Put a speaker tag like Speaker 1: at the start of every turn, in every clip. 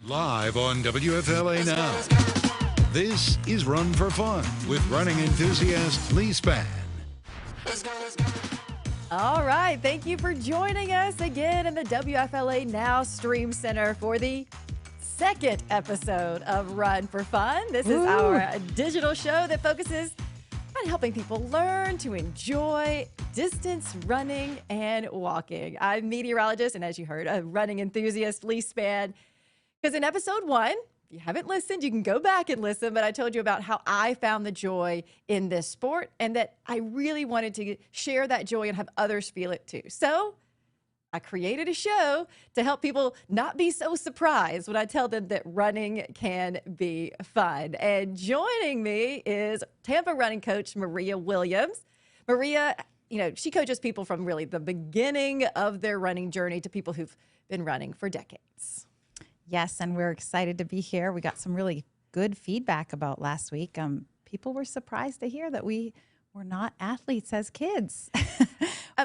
Speaker 1: Live on WFLA Now. This is Run for Fun with running enthusiast Leigh Spann.
Speaker 2: All right. Thank you for joining us again in the WFLA Now Stream Center for the second episode of Run for Fun. This is our digital show that focuses on helping people learn to enjoy distance running and walking. I'm meteorologist and, as you heard, a running enthusiast, Leigh Spann. Because in episode 1, if you haven't listened, you can go back and listen, but I told you about how I found the joy in this sport and that I really wanted to share that joy and have others feel it too. So I created a show to help people not be so surprised when I tell them that running can be fun. And joining me is Tampa running coach Maria Williams. Maria, she coaches people from really the beginning of their running journey to people who've been running for decades.
Speaker 3: Yes, and we're excited to be here. We got some really good feedback about last week. People were surprised to hear that we were not athletes as kids.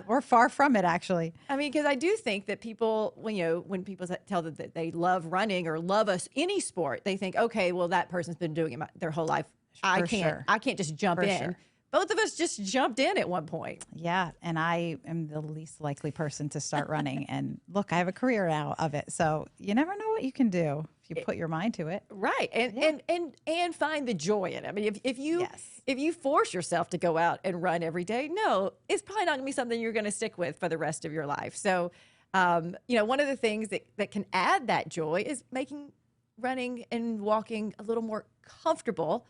Speaker 3: We're far from it, actually.
Speaker 2: I mean, because I do think that people, when people tell them that they love running or love any sport, they think, okay, well, that person's been doing it their whole life. I can't just jump in. Sure. Both of us just jumped in at one point.
Speaker 3: Yeah, and I am the least likely person to start running. And look, I have a career now of it. So you never know what you can do if you put your mind to it.
Speaker 2: Right, and find the joy in it. I mean, if you force yourself to go out and run every day, no, it's probably not going to be something you're going to stick with for the rest of your life. So, one of the things that can add that joy is making running and walking a little more comfortable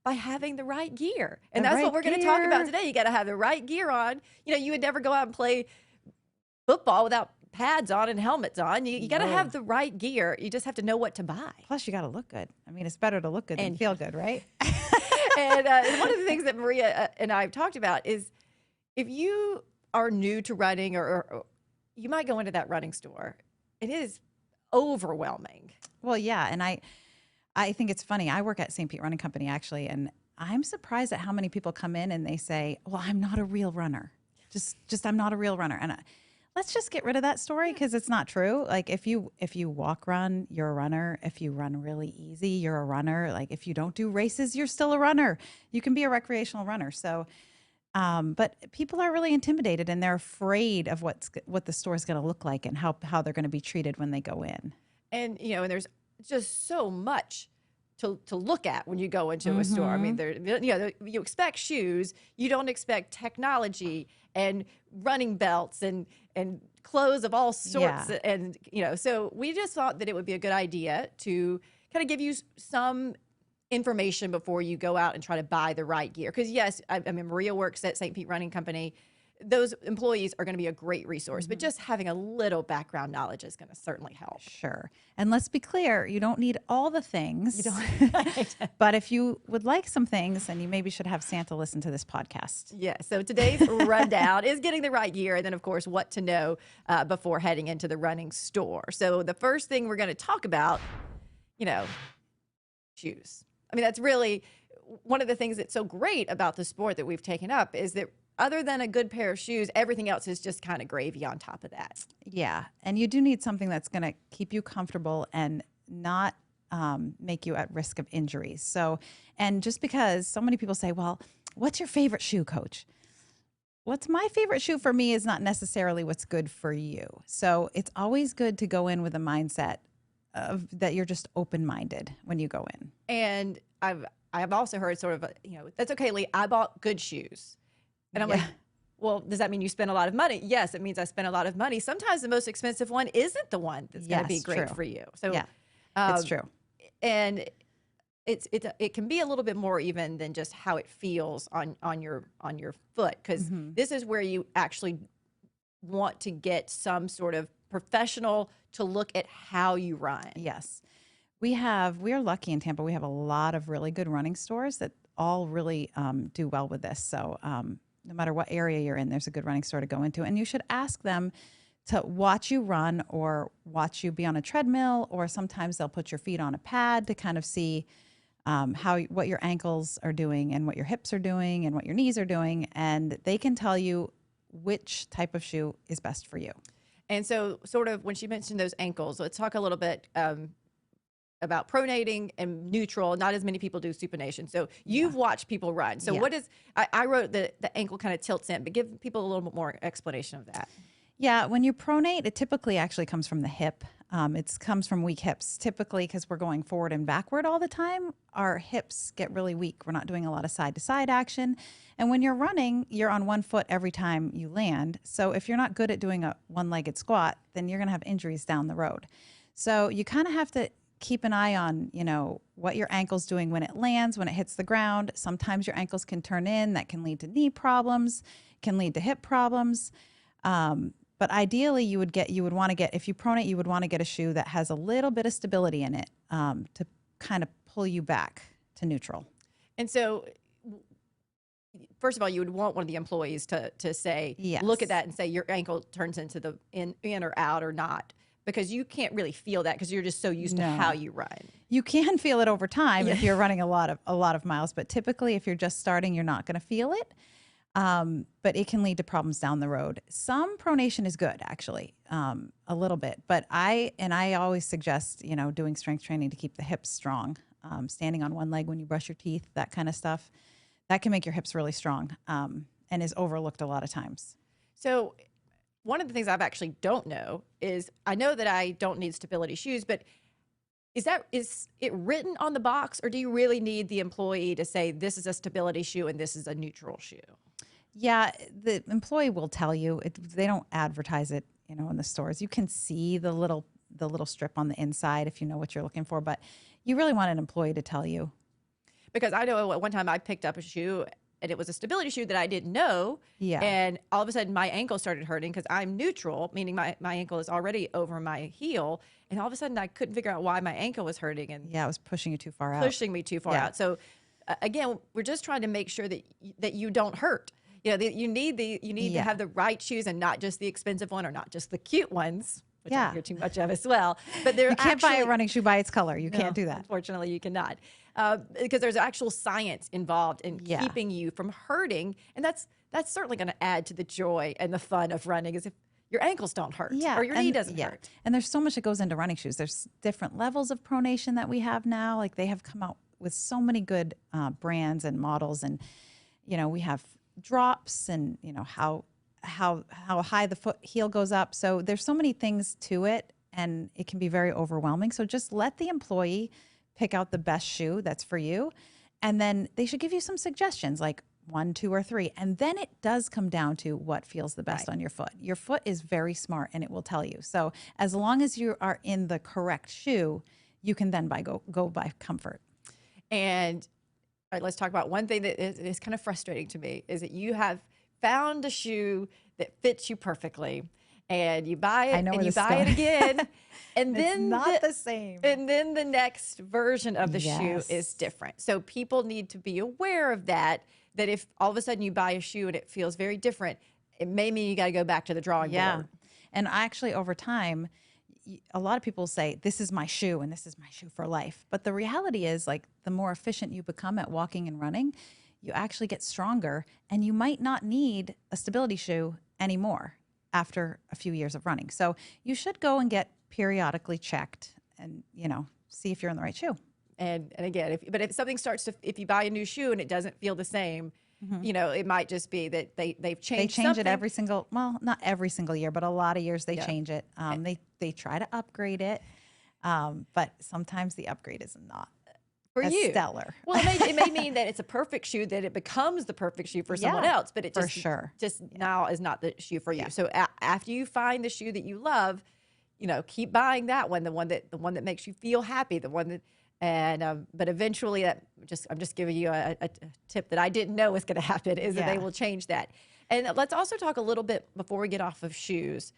Speaker 2: by having the right gear. And that's what we're going to talk about today. You got to have the right gear on. You would never go out and play football without pads on and helmets on. You got to have the right gear. You just have to know what to buy.
Speaker 3: Plus, you got to look good. I mean, it's better to look good than feel good, right?
Speaker 2: And one of the things that Maria and I have talked about is if you are new to running or you might go into that running store, it is overwhelming.
Speaker 3: Well, yeah. And I think it's funny. I work at St. Pete Running Company, actually, and I'm surprised at how many people come in and they say, well, I'm not a real runner. Just I'm not a real runner. And let's just get rid of that story because it's not true. Like if you walk run, you're a runner. If you run really easy, you're a runner. Like if you don't do races, you're still a runner. You can be a recreational runner. So, but people are really intimidated and they're afraid of what the store is going to look like and how they're going to be treated when they go in.
Speaker 2: And, and there's just so much to look at when you go into a store. I mean, you expect shoes, you don't expect technology and running belts and clothes of all sorts. Yeah. And, so we just thought that it would be a good idea to kind of give you some information before you go out and try to buy the right gear. Because yes, I mean, Maria works at St. Pete Running Company. Those employees are going to be a great resource, but just having a little background knowledge is going to certainly help.
Speaker 3: Sure. And let's be clear, you don't need all the things.
Speaker 2: You don't.
Speaker 3: But if you would like some things, then you maybe should have Santa listen to this podcast.
Speaker 2: Yeah. So today's rundown is getting the right gear and then, of course, what to know before heading into the running store. So the first thing we're going to talk about, shoes. I mean, that's really one of the things that's so great about the sport that we've taken up is that other than a good pair of shoes, everything else is just kind of gravy on top of that.
Speaker 3: Yeah. And you do need something that's going to keep you comfortable and not make you at risk of injuries. So, and just because so many people say, well, what's your favorite shoe, coach? What's my favorite shoe for me is not necessarily what's good for you. So it's always good to go in with a mindset of that you're just open-minded when you go in.
Speaker 2: And I've also heard sort of, that's okay, Leigh, I bought good shoes. And I'm like, well, does that mean you spend a lot of money? Yes, it means I spent a lot of money. Sometimes the most expensive one isn't the one that's going to be great for you. So
Speaker 3: yeah, it's true.
Speaker 2: And it can be a little bit more even than just how it feels on your foot, because this is where you actually want to get some sort of professional to look at how you run.
Speaker 3: Yes. We are lucky in Tampa. We have a lot of really good running stores that all really do well with this. So no matter what area you're in, there's a good running store to go into. And you should ask them to watch you run or watch you be on a treadmill, or sometimes they'll put your feet on a pad to kind of see what your ankles are doing and what your hips are doing and what your knees are doing. And they can tell you which type of shoe is best for you.
Speaker 2: And so sort of when she mentioned those ankles, let's talk a little bit about pronating and neutral. Not as many people do supination. So you've watched people run. So what is, I wrote the ankle kind of tilts in, but give people a little bit more explanation of that.
Speaker 3: Yeah, when you pronate, it typically actually comes from the hip. It comes from weak hips. Typically, because we're going forward and backward all the time, our hips get really weak. We're not doing a lot of side-to-side action. And when you're running, you're on one foot every time you land. So if you're not good at doing a one-legged squat, then you're going to have injuries down the road. So you kind of have to keep an eye on, what your ankle's doing when it lands, when it hits the ground. Sometimes your ankles can turn in. That can lead to knee problems, can lead to hip problems. But ideally, you would want to get, if you pronate, you would want to get a shoe that has a little bit of stability in it to kind of pull you back to neutral.
Speaker 2: And so, first of all, you would want one of the employees to say, look at that and say your ankle turns into the in or out or not, because you can't really feel that because you're just so used to how you run.
Speaker 3: You can feel it over time if you're running a lot of miles, but typically if you're just starting, you're not going to feel it. But it can lead to problems down the road. Some pronation is good, actually, a little bit. But I always suggest, doing strength training to keep the hips strong. Standing on one leg when you brush your teeth, that kind of stuff, that can make your hips really strong and is overlooked a lot of times.
Speaker 2: So one of the things I've actually don't know is I know that I don't need stability shoes, but is it written on the box, or do you really need the employee to say this is a stability shoe and this is a neutral shoe?
Speaker 3: Yeah, the employee will tell you. They don't advertise it, in the stores. You can see the little strip on the inside if you know what you're looking for, but you really want an employee to tell you.
Speaker 2: Because I know at one time I picked up a shoe and it was a stability shoe that I didn't know.
Speaker 3: Yeah.
Speaker 2: And all of a sudden my ankle started hurting because I'm neutral, meaning my ankle is already over my heel. And all of a sudden I couldn't figure out why my ankle was hurting. And
Speaker 3: yeah, it was pushing you too far out.
Speaker 2: Pushing me too far out. So again, we're just trying to make sure that you don't hurt. You need to have the right shoes and not just the expensive one or not just the cute ones, which I hear too much of as well. But you
Speaker 3: can't buy a running shoe by its color. You can't do that.
Speaker 2: Unfortunately, you cannot. Because there's actual science involved in keeping you from hurting. And that's certainly going to add to the joy and the fun of running, is if your ankles don't hurt or your knee doesn't hurt.
Speaker 3: And there's so much that goes into running shoes. There's different levels of pronation that we have now. Like they have come out with so many good brands and models. And, we have drops and, how high the foot heel goes up. So there's so many things to it and it can be very overwhelming. So just let the employee pick out the best shoe that's for you. And then they should give you some suggestions like 1, 2, or 3. And then it does come down to what feels the best on your foot. Your foot is very smart and it will tell you. So as long as you are in the correct shoe, you can then go by comfort.
Speaker 2: And all right, let's talk about one thing that is kind of frustrating to me is that you have found a shoe that fits you perfectly. And you buy it and you buy it again. And then
Speaker 3: it's not the same.
Speaker 2: And then the next version of the shoe is different. So people need to be aware of that if all of a sudden you buy a shoe and it feels very different, it may mean you got to go back to the drawing board.
Speaker 3: And actually over time, a lot of people say, this is my shoe and this is my shoe for life. But the reality is, like, the more efficient you become at walking and running, you actually get stronger and you might not need a stability shoe anymore after a few years of running. So you should go and get periodically checked and, see if you're in the right shoe.
Speaker 2: And again, if something if you buy a new shoe and it doesn't feel the same, it might just be that they've changed something.
Speaker 3: They change it every single, well, not every single year, but a lot of years they change it. They try to upgrade it, but sometimes the upgrade is not
Speaker 2: for you
Speaker 3: stellar.
Speaker 2: Well, it may mean that it's a perfect shoe, that it becomes the perfect shoe for someone else, but it just now is not the shoe for you. So after you find the shoe that you love, keep buying that one, the one that makes you feel happy, the one that. And but eventually, I'm just giving you a tip that I didn't know was going to happen, is that they will change that. And let's also talk a little bit before we get off of shoes.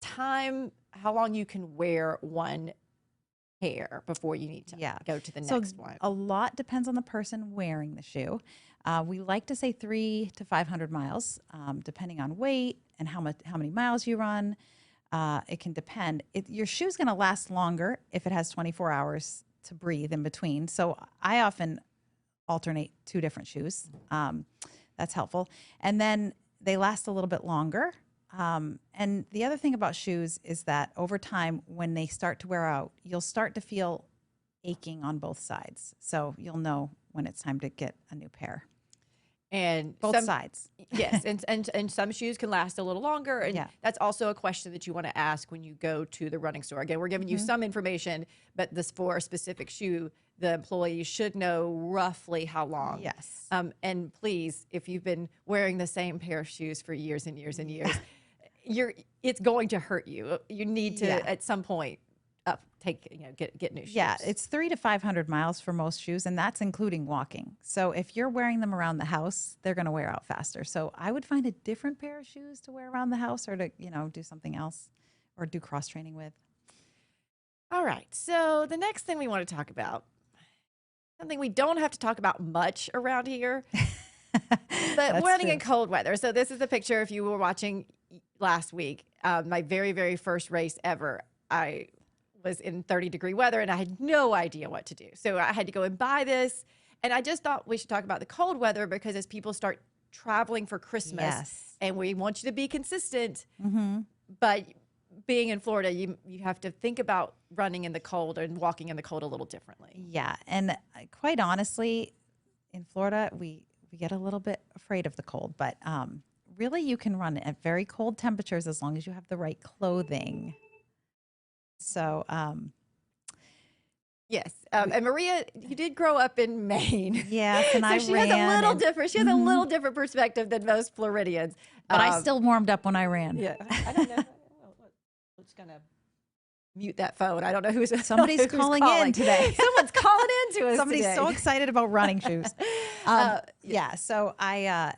Speaker 2: How long you can wear one pair before you need to go to the next one.
Speaker 3: A lot depends on the person wearing the shoe. We like to say 300 to 500 miles, depending on weight and how many miles you run. It can depend. Your shoe's going to last longer if it has 24 hours to breathe in between. So I often alternate 2 different shoes. That's helpful. And then they last a little bit longer. And the other thing about shoes is that over time, when they start to wear out, you'll start to feel aching on both sides. So you'll know when it's time to get a new pair.
Speaker 2: And
Speaker 3: Both sides.
Speaker 2: Yes, and some shoes can last a little longer, and
Speaker 3: Yeah.
Speaker 2: that's also a question that you want to ask when you go to the running store. Again, we're giving you some information, but this for a specific shoe, the employee should know roughly how long.
Speaker 3: Yes.
Speaker 2: And please, if you've been wearing the same pair of shoes for years and years and years, it's going to hurt you. You need to at some point get new shoes.
Speaker 3: Yeah, it's 300 to 500 miles for most shoes, and that's including walking. So if you're wearing them around the house, they're going to wear out faster. So I would find a different pair of shoes to wear around the house, or to do something else, or do cross training with.
Speaker 2: All right. So the next thing we want to talk about, something we don't have to talk about much around here, but running in cold weather. So this is a picture. If you were watching last week, my very, very first race ever, I was in 30-degree weather and I had no idea what to do. So I had to go and buy this. And I just thought we should talk about the cold weather, because as people start traveling for Christmas, and we want you to be consistent, but being in Florida, you have to think about running in the cold and walking in the cold a little differently.
Speaker 3: Yeah, and quite honestly, in Florida, we get a little bit afraid of the cold, but really you can run at very cold temperatures as long as you have the right clothing. So,
Speaker 2: yes. And Maria, you did grow up in Maine.
Speaker 3: Yes, and
Speaker 2: so
Speaker 3: I
Speaker 2: she
Speaker 3: ran.
Speaker 2: has a little different. She has a little different perspective than most Floridians.
Speaker 3: But I still warmed up when I ran.
Speaker 2: Yeah, I don't know. I'm just gonna mute that phone. I don't know who's
Speaker 3: Somebody's calling in today.
Speaker 2: Someone's calling in to us.
Speaker 3: Somebody's
Speaker 2: today.
Speaker 3: so excited about running shoes. Yeah. So I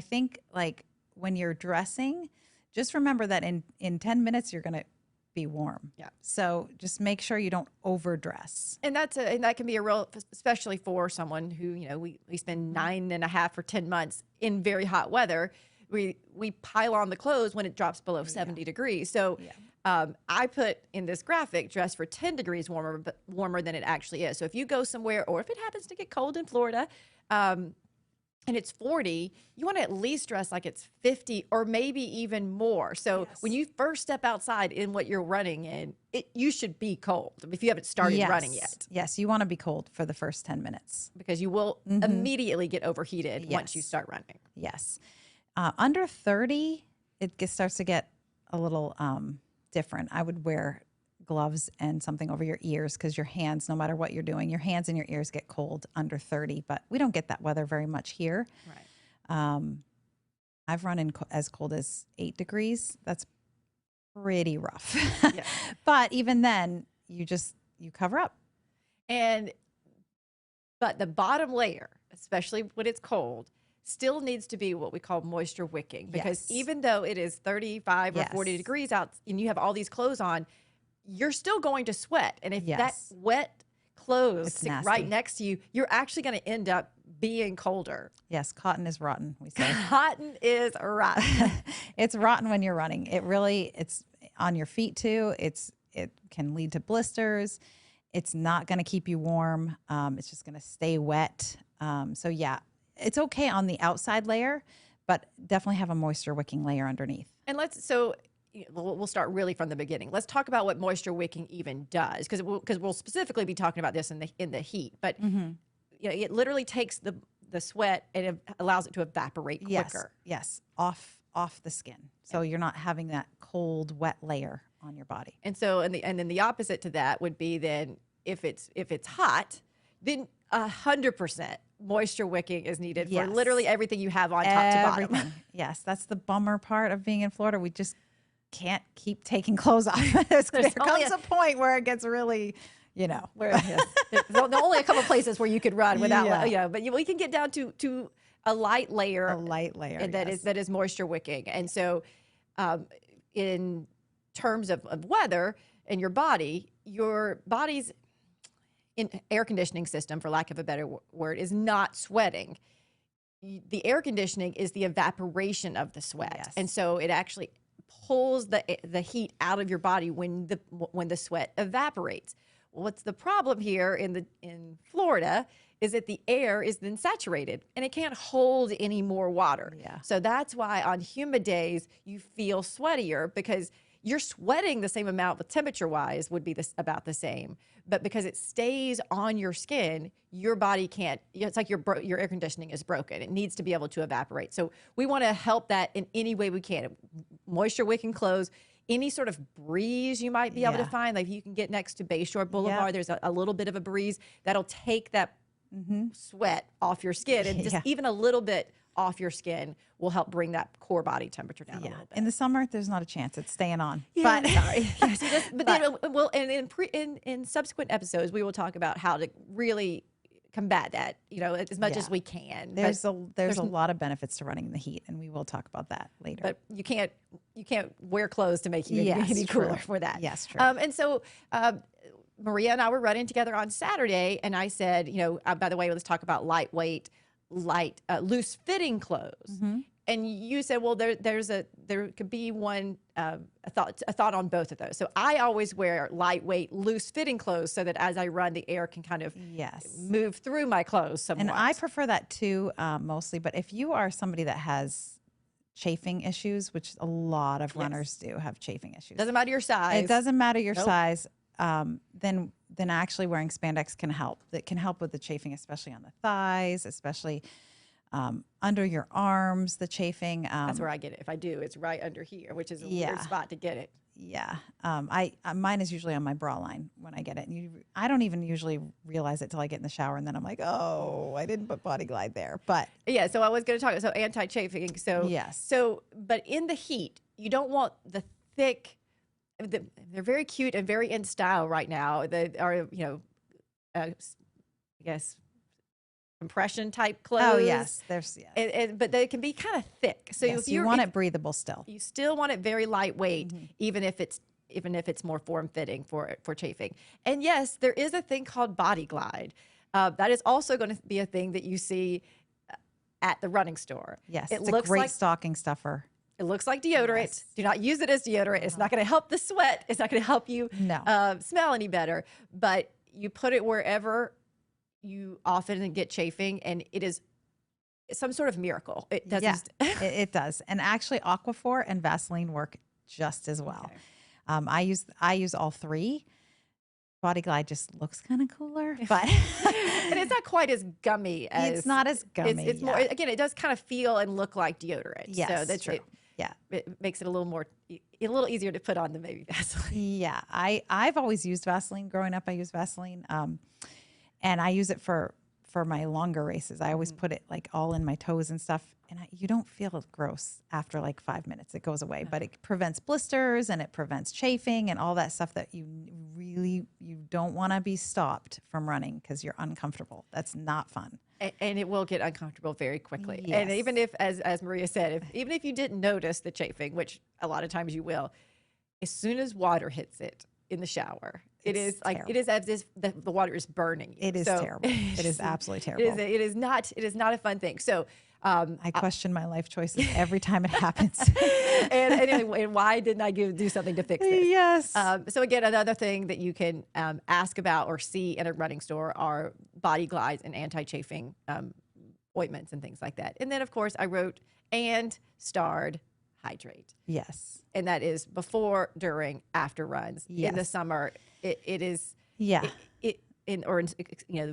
Speaker 3: think, like, when you're dressing, just remember that in 10 minutes you're gonna be warm.
Speaker 2: Yeah.
Speaker 3: So just make sure you don't overdress.
Speaker 2: And that can be a real, especially for someone who, we spend 9.5 or 10 months in very hot weather. We pile on the clothes when it drops below 70 degrees. So I put in this graphic, dress for 10 degrees warmer than it actually is. So if you go somewhere, or if it happens to get cold in Florida, and it's 40, you want to at least dress like it's 50 or maybe even more. So when you first step outside in what you're running in, you should be cold if you haven't started running yet.
Speaker 3: Yes, you want to be cold for the first 10 minutes.
Speaker 2: Because you will immediately get overheated once you start running.
Speaker 3: Yes. Under 30, it starts to get a little different. I would wear gloves and something over your ears, because your hands, no matter what you're doing, your hands and your ears get cold under 30, but we don't get that weather very much here.
Speaker 2: Right.
Speaker 3: I've run in as cold as 8 degrees. That's pretty rough.
Speaker 2: Yeah.
Speaker 3: But even then, you cover up.
Speaker 2: But the bottom layer, especially when it's cold, still needs to be what we call moisture wicking, because even though it is 35 or 40 degrees out and you have all these clothes on, you're still going to sweat. And if that wet clothes sit right next to you, you're actually going to end up being colder.
Speaker 3: Yes, cotton is rotten, we say.
Speaker 2: Cotton is rotten.
Speaker 3: It's rotten when you're running. It's on your feet too. It can lead to blisters. It's not going to keep you warm. It's just going to stay wet. So yeah, it's okay on the outside layer, but definitely have a moisture wicking layer underneath.
Speaker 2: And we'll start really from the beginning. Let's talk about what moisture wicking even does, because we'll specifically be talking about this in the heat. But it literally takes the sweat and it allows it to evaporate quicker.
Speaker 3: Yes, off the skin, so you're not having that cold, wet layer on your body.
Speaker 2: And so, and then the opposite to that would be then if it's hot, then 100% moisture wicking is needed for literally everything you have on top to bottom.
Speaker 3: Yes, that's the bummer part of being in Florida. We just can't keep taking clothes off. There comes a point where it gets really,
Speaker 2: where there's only a couple places where you could run without, but we can get down to a light layer. And that is moisture wicking. And so in terms of weather and your body's air conditioning system, for lack of a better word, is not sweating. The air conditioning is the evaporation of the sweat.
Speaker 3: Yes.
Speaker 2: And so it actually pulls the heat out of your body when the sweat evaporates. What's the problem here in Florida is that the air is then saturated and it can't hold any more water.
Speaker 3: Yeah.
Speaker 2: So that's why on humid days you feel sweatier, because you're sweating the same amount, but temperature-wise would be about the same. But because it stays on your skin, your body can't. It's like your air conditioning is broken. It needs to be able to evaporate. So we want to help that in any way we can. Moisture wicking clothes. Any sort of breeze you might be able to find, like you can get next to Bayshore Boulevard, there's a little bit of a breeze that'll take that sweat off your skin, and just even a little bit off your skin will help bring that core body temperature down a little bit.
Speaker 3: In the summer, there's not a chance. It's staying on.
Speaker 2: Yeah,
Speaker 3: But
Speaker 2: sorry. But then in subsequent episodes, we will talk about how to really combat that, as much as we can.
Speaker 3: There's a lot of benefits to running in the heat, and we will talk about that later.
Speaker 2: But you can't wear clothes to make you any cooler for that.
Speaker 3: Yes, true.
Speaker 2: And so Maria and I were running together on Saturday, and I said, by the way, let's talk about lightweight, loose fitting clothes. And you said, well, there could be one a thought on both of those. So I always wear lightweight, loose fitting clothes so that as I run, the air can kind of move through my clothes somewhat.
Speaker 3: And I prefer that too, mostly. But if you are somebody that has chafing issues, which a lot of runners do have chafing issues.
Speaker 2: Doesn't matter your size.
Speaker 3: It doesn't matter your size. Then actually wearing spandex can help. That can help with the chafing, especially on the thighs, especially under your arms, the chafing.
Speaker 2: That's where I get it. If I do, it's right under here, which is a weird spot to get it.
Speaker 3: Yeah. Mine is usually on my bra line when I get it. And I don't even usually realize it till I get in the shower, and then I'm like, oh, I didn't put Body Glide there. But
Speaker 2: yeah, so I was going to talk, so anti-chafing. So,
Speaker 3: yes.
Speaker 2: So, but in the heat, you don't want the thick, they're very cute and very in style right now. They are, I guess, compression type clothes.
Speaker 3: Oh yes,
Speaker 2: but they can be kind of thick. So
Speaker 3: if you want it breathable still.
Speaker 2: You still want it very lightweight, even if it's more form fitting for chafing. And yes, there is a thing called Body Glide. That is also going to be a thing that you see at the running store.
Speaker 3: Yes, it's a great stocking stuffer.
Speaker 2: It looks like deodorant. Yes. Do not use it as deodorant. It's not going to help the sweat. It's not going to help you smell any better. But you put it wherever you often get chafing, and it is some sort of miracle. It does.
Speaker 3: It does. And actually, Aquaphor and Vaseline work just as well. Okay. I use all three. Body Glide just looks kind of cooler, but
Speaker 2: and it's not quite as gummy as.
Speaker 3: It's not as gummy.
Speaker 2: It's more. Again, it does kind of feel and look like deodorant.
Speaker 3: Yes,
Speaker 2: so that's
Speaker 3: true.
Speaker 2: It makes it a little easier to put on than maybe Vaseline.
Speaker 3: Yeah, I've always used Vaseline. Growing up, I used Vaseline. And I use it for my longer races. I always put it like all in my toes and stuff. And you don't feel gross after like 5 minutes. It goes away, but it prevents blisters and it prevents chafing and all that stuff that you don't want to be stopped from running because you're uncomfortable. That's not fun.
Speaker 2: And it will get uncomfortable very quickly.
Speaker 3: Yes.
Speaker 2: And even if, as Maria said, even if you didn't notice the chafing, which a lot of times you will, as soon as water hits it in the shower, it is as if the water is burning you.
Speaker 3: It is terrible. It is absolutely terrible.
Speaker 2: It is not a fun thing. So
Speaker 3: I question my life choices every time it happens.
Speaker 2: and why didn't I do something to fix this?
Speaker 3: Yes.
Speaker 2: So again, another thing that you can ask about or see in a running store are Body Glides and anti-chafing ointments and things like that. And then of course I wrote and starred hydrate.
Speaker 3: Yes.
Speaker 2: And that is before, during, after runs.
Speaker 3: Yes.
Speaker 2: In the summer, it is.
Speaker 3: Yeah.
Speaker 2: In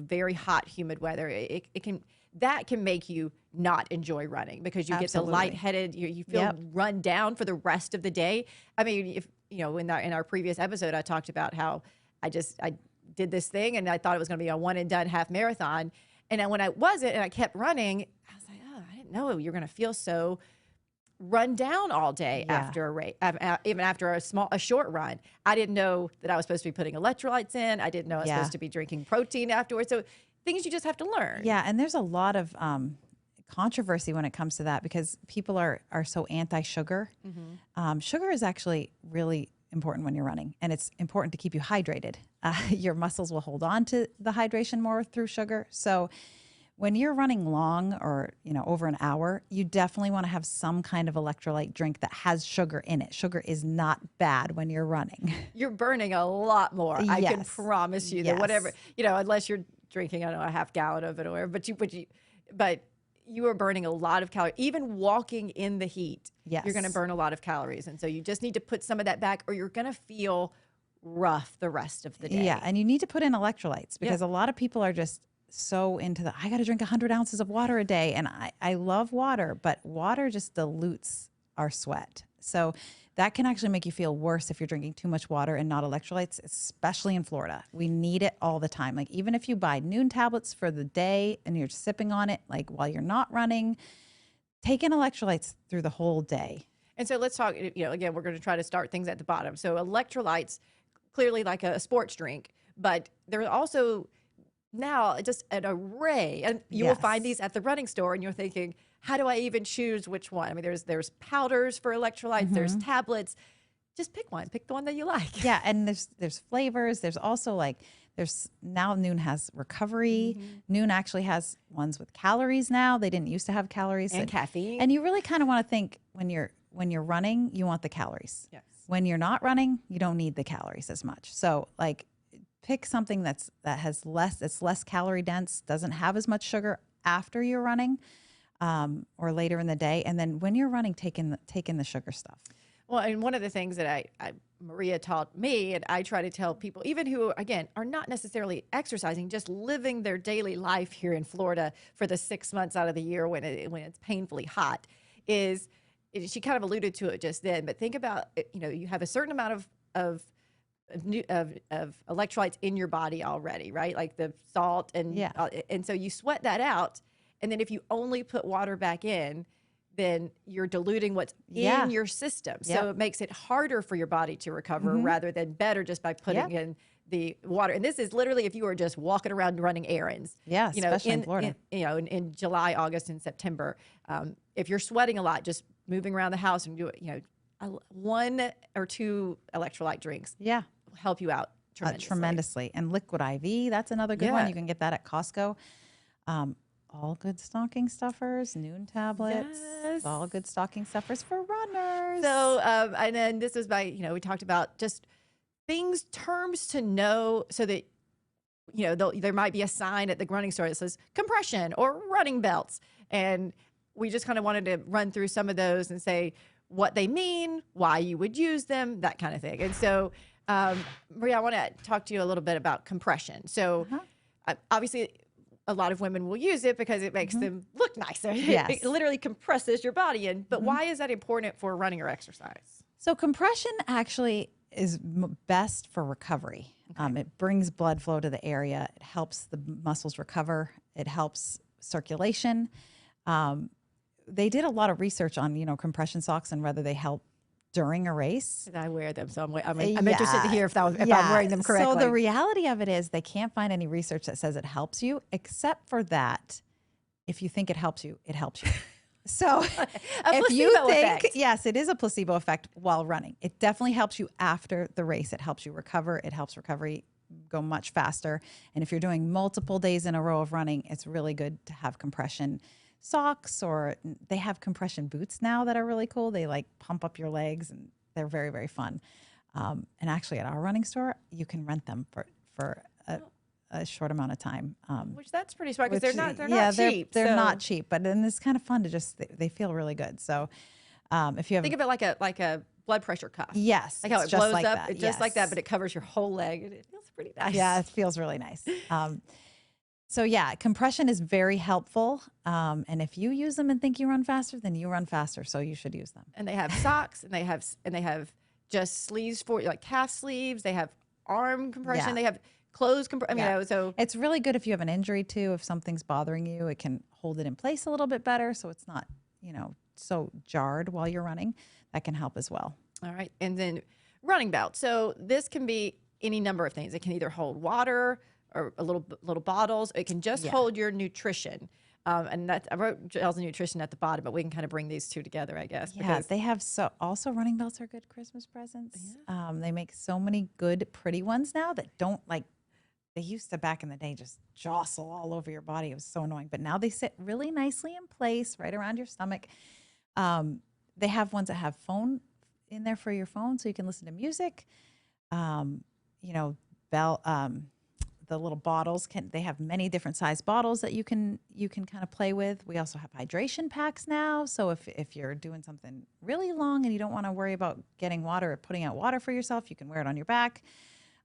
Speaker 2: very hot, humid weather, it can make you not enjoy running because you get the lightheaded. You feel run down for the rest of the day. I mean, if in our previous episode, I talked about how I did this thing and I thought it was going to be a one and done half marathon, and then when I wasn't and I kept running, I was like, oh, I didn't know you're going to feel so run down all day after a race, even after a short run. I didn't know that I was supposed to be putting electrolytes in. I didn't know I was supposed to be drinking protein afterwards. So things you just have to learn.
Speaker 3: Yeah, and there's a lot of controversy when it comes to that because people are so anti-sugar. Sugar is actually really important when you're running, and it's important to keep you hydrated. Your muscles will hold on to the hydration more through sugar. So when you're running long or, over an hour, you definitely want to have some kind of electrolyte drink that has sugar in it. Sugar is not bad when you're running.
Speaker 2: You're burning a lot more. I can promise you that whatever, unless you're drinking, I don't know, a half gallon of it or whatever, but you are burning a lot of calories. Even walking in the heat, you're going to
Speaker 3: Yes.
Speaker 2: burn a lot of calories. And so you just need to put some of that back or you're going to feel rough the rest of the day.
Speaker 3: Yeah, and you need to put in electrolytes because a lot of people are just so into I got to drink 100 ounces of water a day. And I love water, but water just dilutes our sweat. So that can actually make you feel worse if you're drinking too much water and not electrolytes, especially in Florida. We need it all the time. Like even if you buy noon tablets for the day and you're sipping on it, like while you're not running, take in electrolytes through the whole day.
Speaker 2: And so let's talk, again, we're going to try to start things at the bottom. So electrolytes, clearly like a sports drink, but there's also now just an array, and you will find these at the running store, and you're thinking, how do I even choose which one? I mean, there's powders for electrolytes, there's tablets. Just pick one. Pick the one that you like.
Speaker 3: Yeah, and there's flavors. There's also there's now Noon has recovery. Noon actually has ones with calories now. They didn't used to have calories
Speaker 2: And caffeine.
Speaker 3: And you really kind of want to think when you're running, you want the calories.
Speaker 2: Yes.
Speaker 3: When you're not running, you don't need the calories as much. So pick something that has it's less calorie dense, doesn't have as much sugar after you're running, or later in the day. And then when you're running, take in the sugar stuff.
Speaker 2: Well, and one of the things that Maria taught me, and I try to tell people, even who, again, are not necessarily exercising, just living their daily life here in Florida for the 6 months out of the year when it's painfully hot, is she kind of alluded to it just then, but think about, you have a certain amount of electrolytes in your body already, right? Like the salt and so you sweat that out. And then if you only put water back in, then you're diluting what's in your system. So it makes it harder for your body to recover rather than better just by putting in the water. And this is literally if you are just walking around running errands.
Speaker 3: Yeah, especially in Florida.
Speaker 2: In July, August, and September. If you're sweating a lot, just moving around the house and do it, 1 or 2 electrolyte drinks.
Speaker 3: Yeah.
Speaker 2: Will help you out tremendously.
Speaker 3: And liquid IV, that's another good one. You can get that at Costco. All good stocking stuffers, Noon tablets, all good stocking stuffers for runners.
Speaker 2: So, and then this is we talked about just terms to know so that, there might be a sign at the running store that says compression or running belts. And we just kind of wanted to run through some of those and say what they mean, why you would use them, that kind of thing. And so, Maria, I want to talk to you a little bit about compression. So obviously, a lot of women will use it because it makes them look nicer.
Speaker 3: Yes.
Speaker 2: It literally compresses your body in. But why is that important for running or exercise?
Speaker 3: So compression actually is best for recovery. Okay. It brings blood flow to the area. It helps the muscles recover. It helps circulation. They did a lot of research on, compression socks and whether they help during a race.
Speaker 2: I wear them, so I'm interested to hear if I'm wearing them correctly.
Speaker 3: So the reality of it is they can't find any research that says it helps you, except for that if you think it helps you, it helps you. So if you think, yes, it is a placebo effect while running. It definitely helps you after the race. It helps you recover. It helps recovery go much faster. And if you're doing multiple days in a row of running, it's really good to have compression socks, or they have compression boots now that are really cool. They pump up your legs and they're very, very fun. And actually at our running store, you can rent them for a short amount of time.
Speaker 2: Which that's pretty smart because they're not cheap.
Speaker 3: They're not cheap, but then it's kind of fun to they feel really good. So if you have
Speaker 2: think of it like a blood pressure cuff.
Speaker 3: Yes.
Speaker 2: Like how it blows up. It's just like that, but it covers your whole leg and it feels pretty nice.
Speaker 3: Yeah, it feels really nice. So yeah, compression is very helpful. And if you use them and think you run faster, then you run faster. So you should use them.
Speaker 2: And they have socks and they have just sleeves for like calf sleeves. They have arm compression. They have clothes compression. So
Speaker 3: it's really good if you have an injury too. If something's bothering you, it can hold it in place a little bit better. So it's not, so jarred while you're running. That can help as well.
Speaker 2: All right. And then running belt. So this can be any number of things. It can either hold water or little bottles. It can just hold your nutrition. And I wrote gels and nutrition at the bottom, but we can kind of bring these two together, I guess.
Speaker 3: Yeah, they have also running belts are good Christmas presents. Yeah. They make so many good, pretty ones now that don't they used to back in the day just jostle all over your body. It was so annoying, but now they sit really nicely in place right around your stomach. They have ones that have phone in there for your phone so you can listen to music. the little bottles they have many different size bottles that you can kind of play with. We also have hydration packs now. So if you're doing something really long and you don't want to worry about getting water or putting out water for yourself, you can wear it on your back.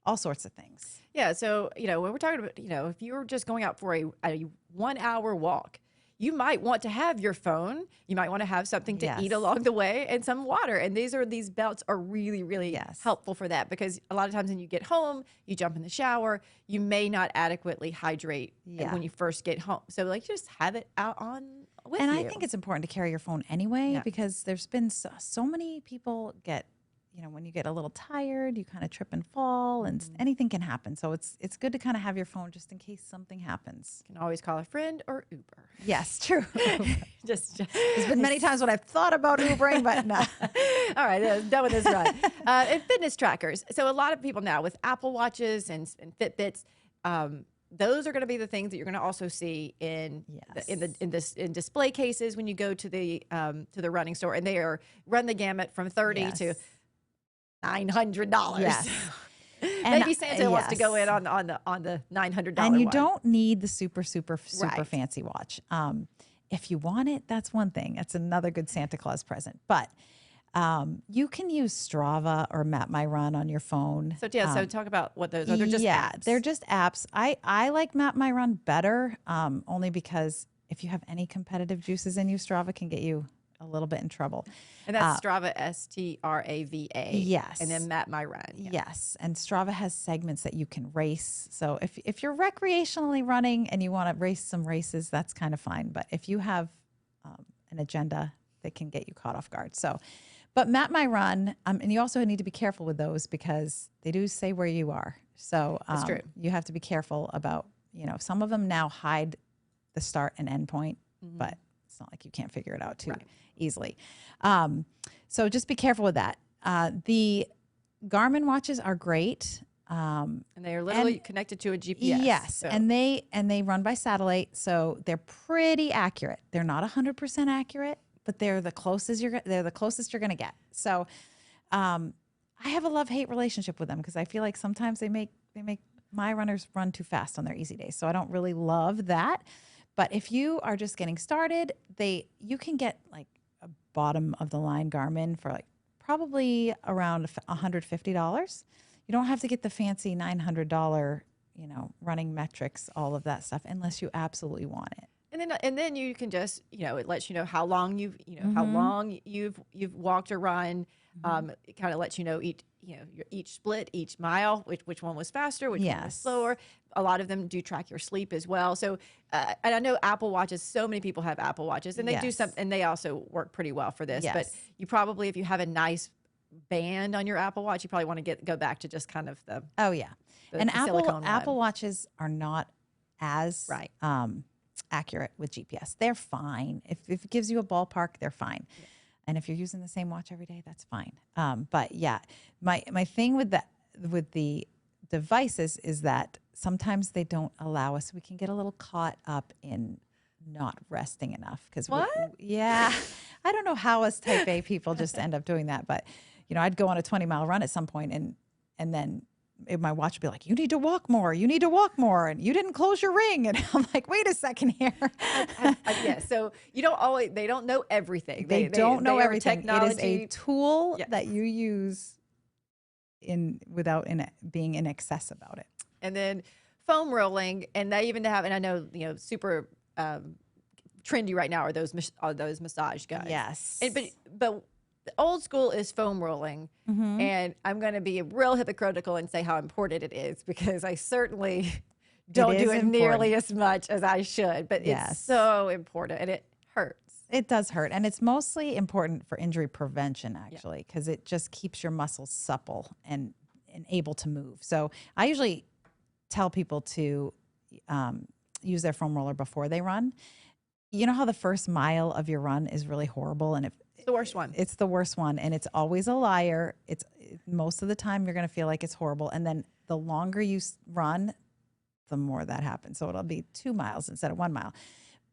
Speaker 3: All sorts of things.
Speaker 2: Yeah. So, when we're talking about, if you're just going out for a 1 hour walk, you might want to have your phone. You might want to have something to eat along the way and some water. And these belts are really, really helpful for that, because a lot of times when you get home, you jump in the shower, you may not adequately hydrate when you first get home. So just have it out on with you.
Speaker 3: And I think it's important to carry your phone anyway, because there's been so many people get, when you get a little tired, you kind of trip and fall, and anything can happen. So it's good to kind of have your phone just in case something happens.
Speaker 2: You can always call a friend or Uber.
Speaker 3: Yes, true.
Speaker 2: just
Speaker 3: There's been many times when I've thought about Ubering, but no.
Speaker 2: All right, done with this run. And fitness trackers. So a lot of people now with Apple Watches and Fitbits, those are going to be the things that you're going to also see in display cases when you go to the running store, and they run the gamut from $30 to $900.
Speaker 3: Yes.
Speaker 2: Maybe Santa wants to go in on the $900
Speaker 3: and you
Speaker 2: one.
Speaker 3: don't need the super fancy watch. If you want it, that's one thing. That's another good Santa Claus present. But you can use Strava or Map My Run on your phone.
Speaker 2: So so talk about what those are. They're just apps.
Speaker 3: They're just apps. I like Map My Run better, only because if you have any competitive juices in you, Strava can get you a little bit in trouble.
Speaker 2: And that's Strava, Strava.
Speaker 3: Yes.
Speaker 2: And then Map My Run.
Speaker 3: Yes. And Strava has segments that you can race. So if you're recreationally running and you want to race some races, that's kind of fine. But if you have an agenda, that can get you caught off guard. But Map My Run, and you also need to be careful with those, because they do say where you are. So
Speaker 2: that's true.
Speaker 3: You have to be careful about, some of them now hide the start and end point, but it's not like you can't figure it out too easily. So just be careful with that. The Garmin watches are great.
Speaker 2: And they are literally connected to a GPS.
Speaker 3: Yes,
Speaker 2: so.
Speaker 3: and they run by satellite, so they're pretty accurate. They're not 100% accurate, but they're the closest you're going to get. So I have a love-hate relationship with them, because I feel like sometimes they make my runners run too fast on their easy days. So I don't really love that. But if you are just getting started, you can get like a bottom of the line Garmin for like probably around $150. You don't have to get the fancy $900, running metrics, all of that stuff, unless you absolutely want it.
Speaker 2: And then you can just, it lets you know how long how long you've walked or run. It kind of lets you know each split, each mile, which one was faster, which one was slower. A lot of them do track your sleep as well. So, and I know Apple Watches, so many people have Apple Watches, and they do something, and they also work pretty well for this. But you probably, if you have a nice band on your Apple Watch, you probably want to go back to just kind of the
Speaker 3: and
Speaker 2: silicone
Speaker 3: Apple Watches are not as accurate with GPS. They're fine. If it gives you a ballpark, they're fine. Yeah. And if you're using the same watch every day, that's fine. But yeah, my thing with the devices is that sometimes they don't allow us. We can get a little caught up in not resting enough. I don't know how us type A people just end up doing that. But I'd go on a 20-mile run at some point, and then my watch would be like, you need to walk more, and you didn't close your ring. And I'm like, wait a second here.
Speaker 2: So they don't know everything.
Speaker 3: They don't know everything.
Speaker 2: Technology.
Speaker 3: It is a tool that you use without being in excess about it.
Speaker 2: And then foam rolling, and they even have, and I know, super trendy right now are those massage guns.
Speaker 3: Yes.
Speaker 2: But the old school is foam rolling, and I'm going to be real hypocritical and say how important it is, because I certainly don't do it nearly as much as I should, but it's so important, and it hurts.
Speaker 3: It does hurt, and it's mostly important for injury prevention, actually, because it just keeps your muscles supple and able to move. So I usually tell people to use their foam roller before they run. You know how the first mile of your run is really horrible, and
Speaker 2: it's the worst one.
Speaker 3: It's the worst one, and it's always a liar. It's most of the time you're going to feel like it's horrible, and then the longer you run, the more that happens. So it'll be 2 miles instead of 1 mile.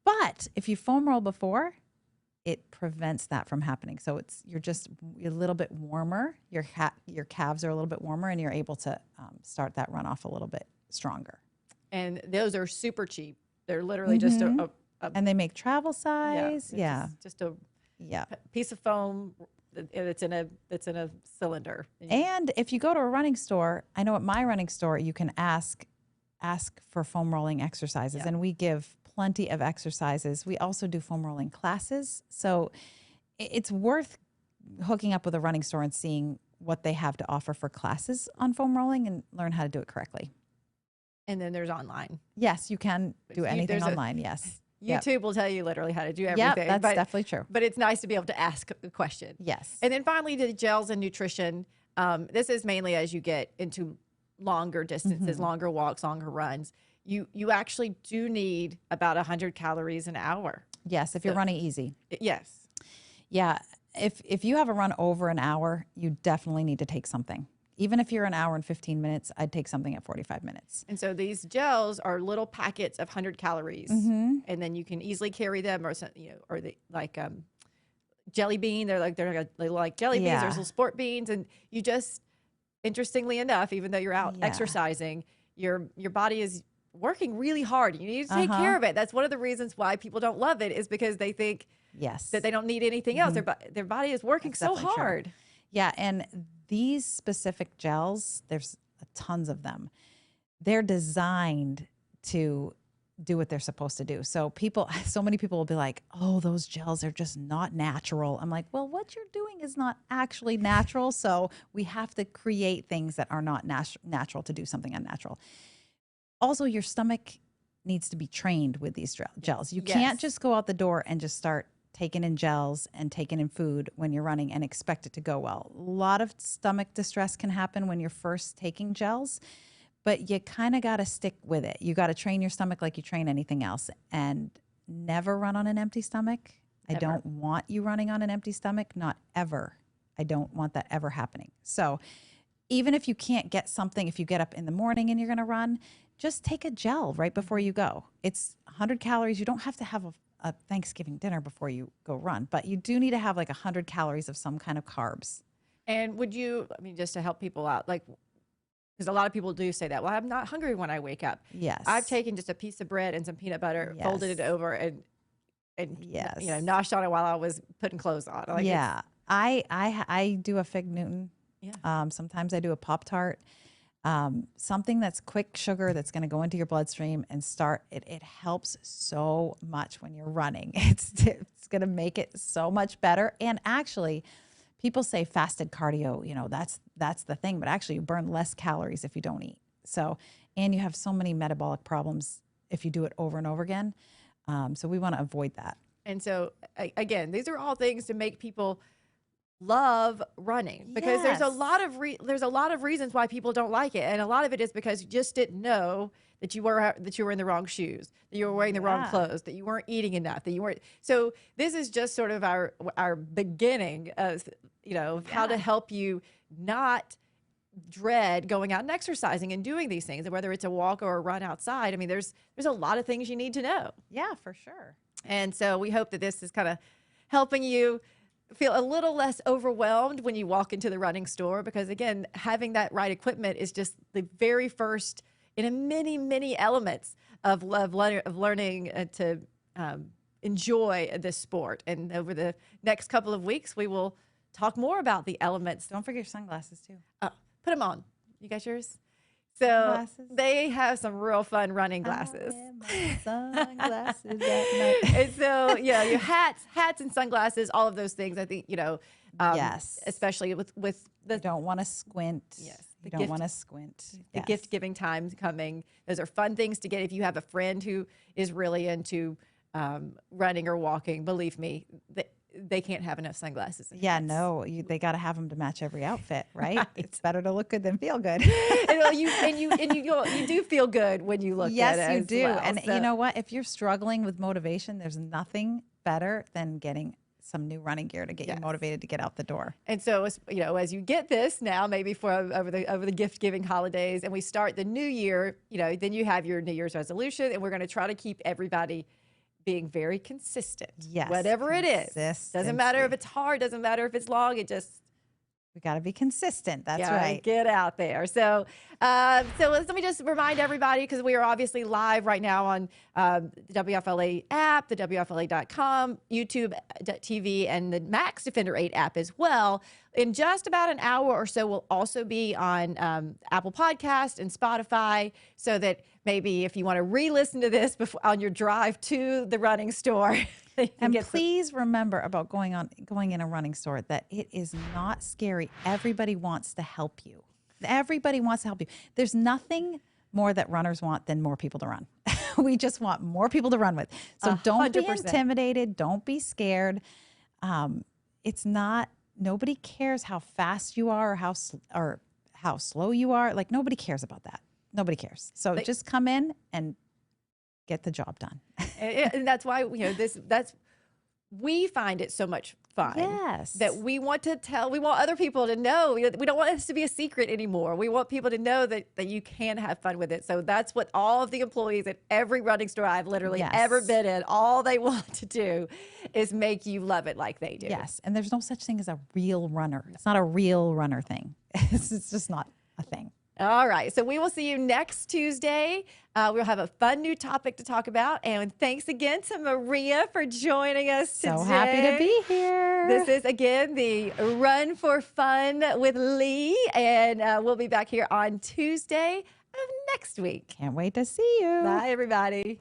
Speaker 3: But if you foam roll before, it prevents that from happening. So you're a little bit warmer. Your calves are a little bit warmer, and you're able to start that run off a little bit stronger.
Speaker 2: And those are super cheap. They're literally just a
Speaker 3: and they make travel size. Yeah.
Speaker 2: Just a
Speaker 3: Yeah.
Speaker 2: piece of foam that's in a cylinder.
Speaker 3: And if you go to a running store, I know at my running store, you can ask for foam rolling exercises, and we give plenty of exercises. We also do foam rolling classes. So it's worth hooking up with a running store and seeing what they have to offer for classes on foam rolling and learn how to do it correctly.
Speaker 2: And then there's online.
Speaker 3: Yes, you can do anything online. Yes.
Speaker 2: YouTube will tell you literally how to do everything.
Speaker 3: Yeah, that's definitely true.
Speaker 2: But it's nice to be able to ask a question.
Speaker 3: Yes.
Speaker 2: And then finally, the gels and nutrition. This is mainly as you get into longer distances, longer walks, longer runs. You actually do need about 100 calories an hour.
Speaker 3: Yes, if you're running easy.
Speaker 2: Yes.
Speaker 3: Yeah. If you have a run over an hour, you definitely need to take something. Even if you're an hour and 15 minutes, I'd take something at 45 minutes.
Speaker 2: And so these gels are little packets of 100 calories, and then you can easily carry them, or or like jelly bean. They're like jelly beans. There's little sport beans, and you just, interestingly enough, even though you're out exercising, your body is working really hard. You need to take care of it. That's one of the reasons why people don't love it, is because they think that they don't need anything else. Their body is working so hard.
Speaker 3: True. Yeah, and these specific gels, there's tons of them. They're designed to do what they're supposed to do. So many people will be like, oh, those gels are just not natural. I'm like, well, what you're doing is not actually natural. So we have to create things that are not natural to do something unnatural. Also, your stomach needs to be trained with these gels. You can't just go out the door and just start taking in gels and taking in food when you're running and expect it to go well. A lot of stomach distress can happen when you're first taking gels, but you kind of got to stick with it. You got to train your stomach like you train anything else, and never run on an empty stomach. Never. I don't want you running on an empty stomach, not ever. I don't want that ever happening. So even if you can't get something, if you get up in the morning and you're going to run, just take a gel right before you go. It's 100 calories. You don't have to have a Thanksgiving dinner before you go run, but you do need to have like 100 calories of some kind of carbs.
Speaker 2: And would you, just to help people out, like, because a lot of people do say that, well, I'm not hungry when I wake up.
Speaker 3: Yes.
Speaker 2: I've taken just a piece of bread and some peanut butter, folded it over, and noshed on it while I was putting clothes on. Like,
Speaker 3: I do a Fig Newton. Yeah. Sometimes I do a Pop-Tart. Something that's quick sugar that's going to go into your bloodstream and start it. It helps so much when you're running. It's going to make it so much better. And actually, people say fasted cardio, that's the thing, but actually you burn less calories if you don't eat. So, and you have so many metabolic problems if you do it over and over again. So we want to avoid that.
Speaker 2: And so again, these are all things to make people love running, because there's a lot of reasons why people don't like it, and a lot of it is because you just didn't know that you were in the wrong shoes, that you were wearing the wrong clothes, that you weren't eating enough, that you weren't. So this is just sort of our beginning of how to help you not dread going out and exercising and doing these things, and whether it's a walk or a run outside. There's a lot of things you need to know.
Speaker 3: Yeah, for sure.
Speaker 2: And so we hope that this is kind of helping you feel a little less overwhelmed when you walk into the running store, because again, having that right equipment is just the very first in a many elements of learning to enjoy this sport. And over the next couple of weeks, we will talk more about the elements.
Speaker 3: Don't forget your sunglasses too.
Speaker 2: Oh, put them on. You got yours? So they have some real fun running glasses.
Speaker 3: Sunglasses at night.
Speaker 2: And so, your hats and sunglasses, all of those things. I think,
Speaker 3: yes,
Speaker 2: especially with the.
Speaker 3: You don't want to squint.
Speaker 2: Yes,
Speaker 3: you don't want to squint.
Speaker 2: The gift giving time coming. Those are fun things to get if you have a friend who is really into running or walking. Believe me, they can't have enough sunglasses.
Speaker 3: No, they got to have them to match every outfit, right? It's better to look good than feel good.
Speaker 2: You do feel good when you look good.
Speaker 3: Yes, you do.
Speaker 2: Well,
Speaker 3: and you know what? If you're struggling with motivation, there's nothing better than getting some new running gear to get you motivated to get out the door.
Speaker 2: And so, as you get this now, maybe for over the gift giving holidays, and we start the new year, then you have your New Year's resolution, and we're going to try to keep everybody being very consistent.
Speaker 3: Yes.
Speaker 2: Whatever it is. Doesn't matter if it's hard, doesn't matter if it's long,
Speaker 3: We got to be consistent. That's
Speaker 2: Gotta
Speaker 3: right.
Speaker 2: Get out there. So, let me just remind everybody, because we are obviously live right now on the WFLA app, the WFLA.com, YouTube TV, and the Max Defender 8 app as well. In just about an hour or so, we'll also be on Apple Podcast and Spotify, so that maybe if you want to re-listen to this before, on your drive to the running store.
Speaker 3: And please remember about going in a running store that it is not scary. Everybody wants to help you. Everybody wants to help you. There's nothing more that runners want than more people to run. We just want more people to run with. So don't be
Speaker 2: 100%.
Speaker 3: intimidated. Don't be scared. It's not. Nobody cares how fast you are or how slow you are. Like, nobody cares about that. Nobody cares. So just come in and get the job done.
Speaker 2: And that's why, we find it so much fun.
Speaker 3: Yes.
Speaker 2: That we want other people to know. We don't want this to be a secret anymore. We want people to know that you can have fun with it. So that's what all of the employees at every running store I've literally ever been in, all they want to do is make you love it like they do.
Speaker 3: Yes. And there's no such thing as a real runner. It's not a real runner thing. It's just not a thing.
Speaker 2: All right. So we will see you next Tuesday. We'll have a fun new topic to talk about. And thanks again to Maria for joining us today.
Speaker 3: So happy to be here.
Speaker 2: This is, again, the Run for Fun with Leigh. And we'll be back here on Tuesday of next week.
Speaker 3: Can't wait to see you.
Speaker 2: Bye, everybody.